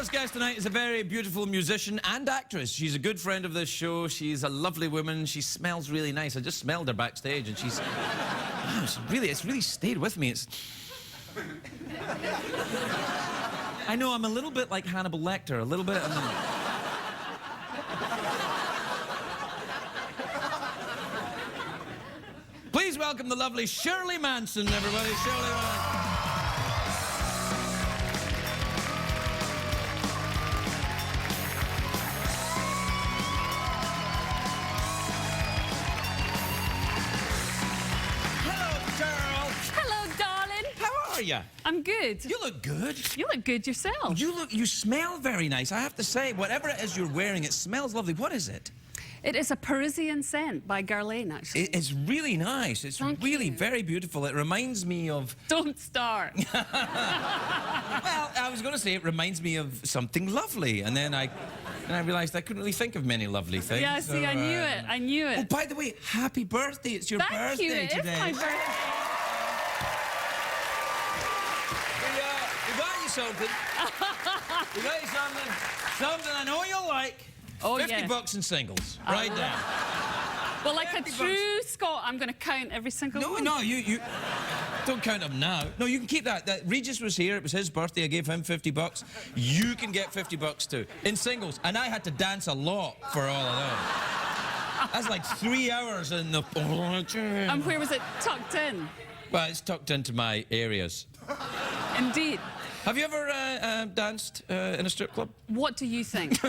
first guest tonight is a very beautiful musician and actress. She's a good friend of this show. She's a lovely woman. She smells really nice. I just smelled her backstage, and she's... Wow, it's really stayed with me. I know, I'm a little bit like Hannibal Lecter, a little bit. Please welcome the lovely Shirley Manson, everybody. Shirley Manson. You? I'm good. You look good. You look good yourself. You smell very nice. I have to say, whatever it is you're wearing, it smells lovely. What is it? It is a Parisian scent by Guerlain, actually. It's really nice. It's really very beautiful. It reminds me of... Don't start. Well, I was going to say it reminds me of something lovely, and then I realised I couldn't really think of many lovely things. Yeah, see, I knew it. I knew it. Oh, by the way, happy birthday. It's your birthday today. Thank you. It is my birthday. Something. You got you something. Something I know you'll like. Oh, 50 bucks in singles. Right there. Well, like a true Scot, I'm going to count every single one. No, you don't count them now. No, you can keep that. Regis was here. It was his birthday. I gave him 50 bucks. You can get 50 bucks too. In singles. And I had to dance a lot for all of those. That's like 3 hours in the... And where was it tucked in? Well, it's tucked into my areas. Indeed. Have you ever danced in a strip club? What do you think?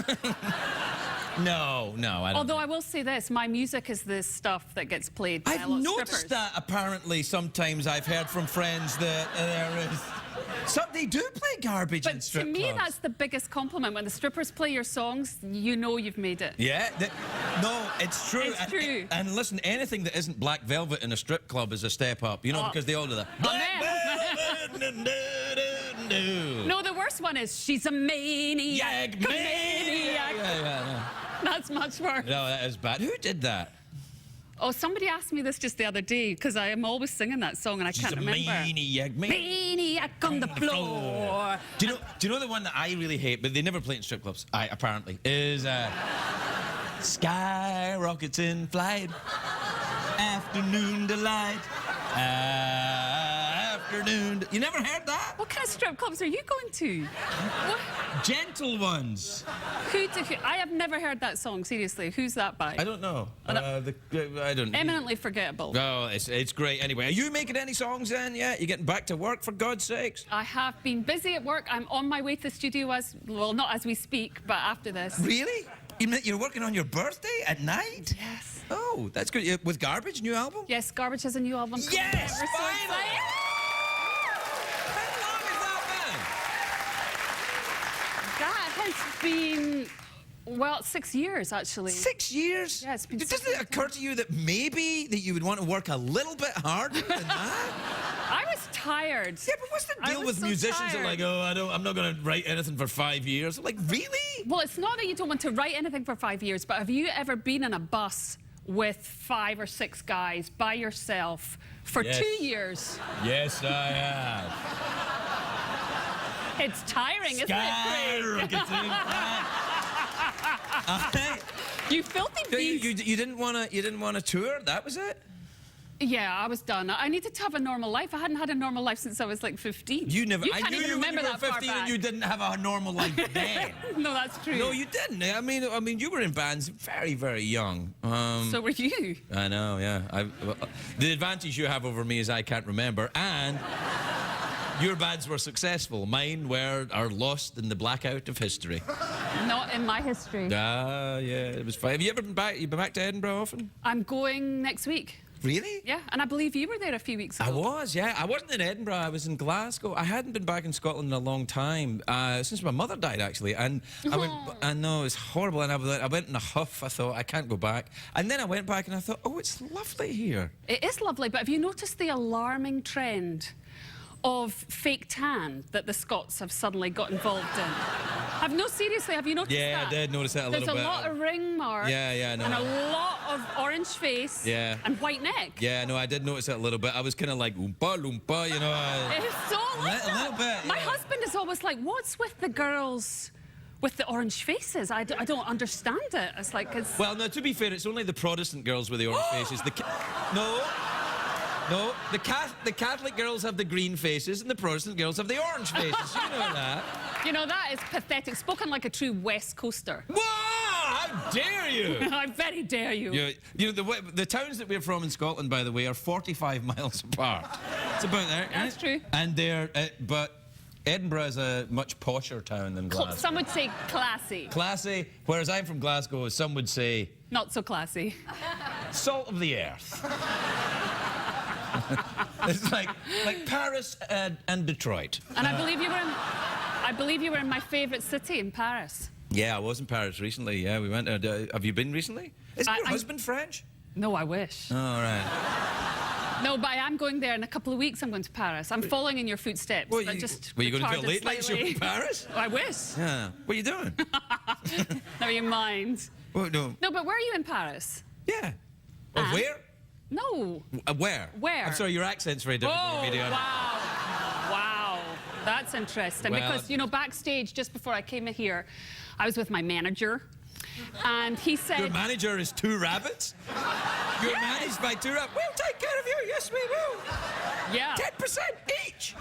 No, I don't. Although I will say this, my music is the stuff that gets played by a lot of strippers. I've noticed that apparently sometimes I've heard from friends that there is... they do play garbage in strip clubs. But to me, that's the biggest compliment. When the strippers play your songs, you know you've made it. Yeah, no, it's true. It's true. And listen, anything that isn't Black Velvet in a strip club is a step up, you know, because they all do that. No, the worst one is she's a maniac. Maniac. Yeah. That's much worse. No, that is bad. Who did that? Oh, somebody asked me this just the other day, because I am always singing that song and I can't remember. Maniac on the floor. Do you know the one that I really hate, but they never play in strip clubs, apparently, is Skyrockets in Flight, Afternoon Delight, Afternoon... You never heard that? What kind of strip clubs are you going to? What? Gentle Ones. I have never heard that song, seriously. Who's that by? I don't know. I don't know. Eminently forgettable. Oh, it's great. Anyway, are you making any songs then yet? You getting back to work, for God's sakes? I have been busy at work. I'm on my way to the studio well, not as we speak, but after this. Really? You're working on your birthday at night? Yes. Oh, that's good. With Garbage, new album? Yes, Garbage has a new album. Yes, We're so finally! excited. That has been, well, 6 years, actually. 6 years? Yeah, it's been Doesn't it occur to you that maybe you would want to work a little bit harder than that? I was tired. Yeah, but what's the deal with musicians that are like, oh, I'm not going to write anything for 5 years? I'm like, really? Well, it's not that you don't want to write anything for 5 years, but have you ever been in a bus with 5 or 6 guys by yourself for 2 years? Yes, I have. It's tiring, isn't it, Craig? You filthy beast. You didn't want to tour? That was it? Yeah, I was done. I needed to have a normal life. I hadn't had a normal life since I was like 15. You never. You can't even remember that far 15 back. and you didn't have a normal life then. No, that's true. No, you didn't. I mean, you were in bands very, very young. So were you. I know. Yeah. The advantage you have over me is I can't remember, and your bands were successful. Mine are lost in the blackout of history. Not in my history. Yeah, it was fine. Have you ever been back? You been back to Edinburgh often? I'm going next week. Really? Yeah, and I believe you were there a few weeks ago. I was, yeah. I wasn't in Edinburgh, I was in Glasgow. I hadn't been back in Scotland in a long time, since my mother died, actually. And I know, it's horrible, and I went in a huff. I thought, I can't go back. And then I went back and I thought, oh, it's lovely here. It is lovely, but have you noticed the alarming trend of fake tan that the Scots have suddenly got involved in? Seriously, have you noticed that? Yeah, I did notice that a little bit. There's a lot of ring marks. Yeah, no. And a lot of orange face. Yeah. And white neck. Yeah, no, I did notice that a little bit. I was kind of like, oompa loompa, you know. It's so like a little bit. My husband is always like, what's with the girls with the orange faces. I don't understand it. It's like, it's... Well, no, to be fair, it's only the Protestant girls with the orange faces. No, the Catholic girls have the green faces and the Protestant girls have the orange faces. You know that. You know, that is pathetic. Spoken like a true West Coaster. Whoa! How dare you? I very dare you. You know, the towns that we're from in Scotland, by the way, are 45 miles apart. It's about there. That's true. And but Edinburgh is a much posher town than Glasgow. Some would say classy. Classy, whereas I'm from Glasgow, some would say... Not so classy. Salt of the earth. It's like Paris and Detroit. And I believe you were in my favourite city, in Paris. Yeah, I was in Paris recently. Yeah, we went. Have you been recently? Isn't your husband French? No, I wish. Oh, all right. No, but I am going there in a couple of weeks. I'm going to Paris. I'm following in your footsteps. Well, were you going to do a late night show in Paris? Oh, I wish. Yeah. What are you doing? Never you mind. Well, no. No, but where are you in Paris? Yeah. Oh, where? No. Where? Where? I'm sorry, your accent's very difficult for me to understand. Wow. That's interesting. Well, because, you know, backstage, just before I came in here, I was with my manager. And he said... Your manager is 2 rabbits? You're managed by 2 rabbits? We'll take care of you. Yes, we will. Yeah. 10% each.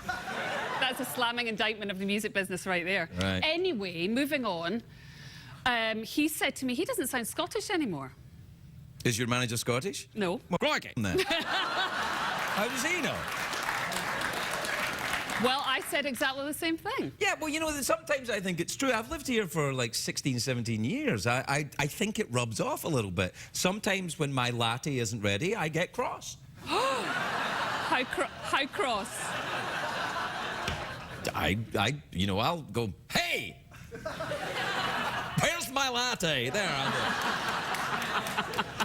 That's a slamming indictment of the music business right there. Right. Anyway, moving on, he said to me, he doesn't sound Scottish anymore. Is your manager Scottish? No. Well, crikey, then. How does he know? Well, I said exactly the same thing. Yeah, well, you know, sometimes I think it's true. I've lived here for like 16, 17 years. I think it rubs off a little bit. Sometimes when my latte isn't ready, I get cross. How cross? You know, I'll go, hey! Where's my latte? There, I'll go.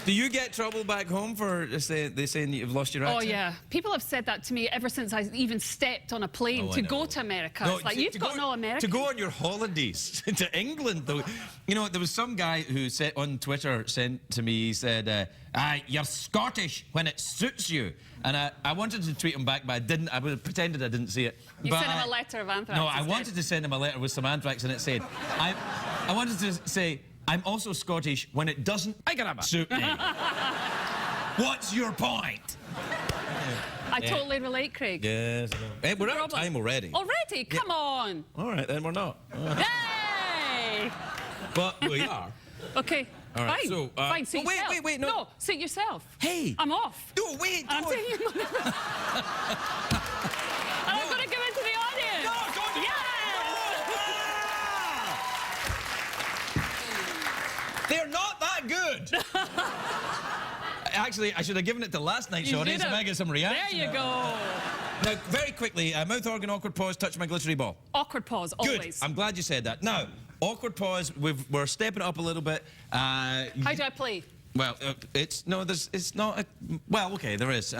Do you get trouble back home for they saying that you've lost your accent? Oh, yeah. People have said that to me ever since I even stepped on a plane to go to America. No, it's like, you've got no American. To go on your holidays to England, though. You know, there was some guy who said on Twitter, sent to me, he said, you're Scottish when it suits you. And I wanted to tweet him back, but I didn't. I pretended I didn't see it. You sent him a letter of anthrax. No, I wanted to send him a letter with some anthrax, and it said, I wanted to say, I'm also Scottish when it doesn't suit me. What's your point? I totally relate, Craig. Yes. Hey, we're out of time already. Already? Come on. All right, then we're not. Hey! But we are. Okay. All right, fine. so, Fine, suit yourself. Wait, no. No, suit yourself. Hey. I'm off. No, wait. And I'm taking your money. And I'm going to give it to the audience. No, don't do They're not that good. Actually, I should have given it to last night's audience and I get some reaction. There you go. Now, very quickly, mouth organ, awkward pause, touch my glittery ball. Awkward pause, always. Good. I'm glad you said that. Now, awkward pause, we're stepping it up a little bit. How do I play? Well, it's not. Well, okay, there is.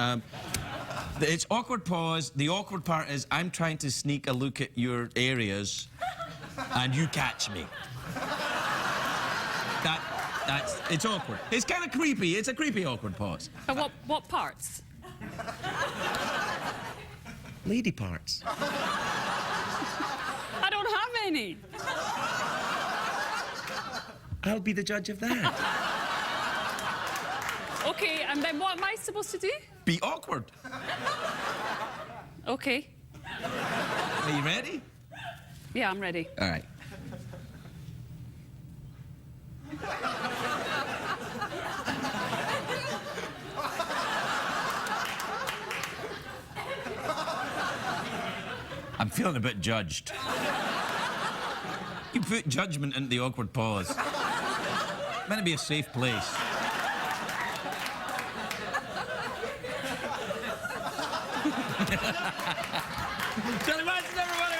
It's awkward pause. The awkward part is I'm trying to sneak a look at your areas, and you catch me. It's awkward. It's kind of creepy. It's a creepy awkward pause. But what parts? Lady parts. I don't have any. I'll be the judge of that. Okay, and then what am I supposed to do? Be awkward. Okay. Are you ready? Yeah, I'm ready. All right. I'm feeling a bit judged. You put judgment into the awkward pause. It's meant to be a safe place. Shirley Manson, everybody!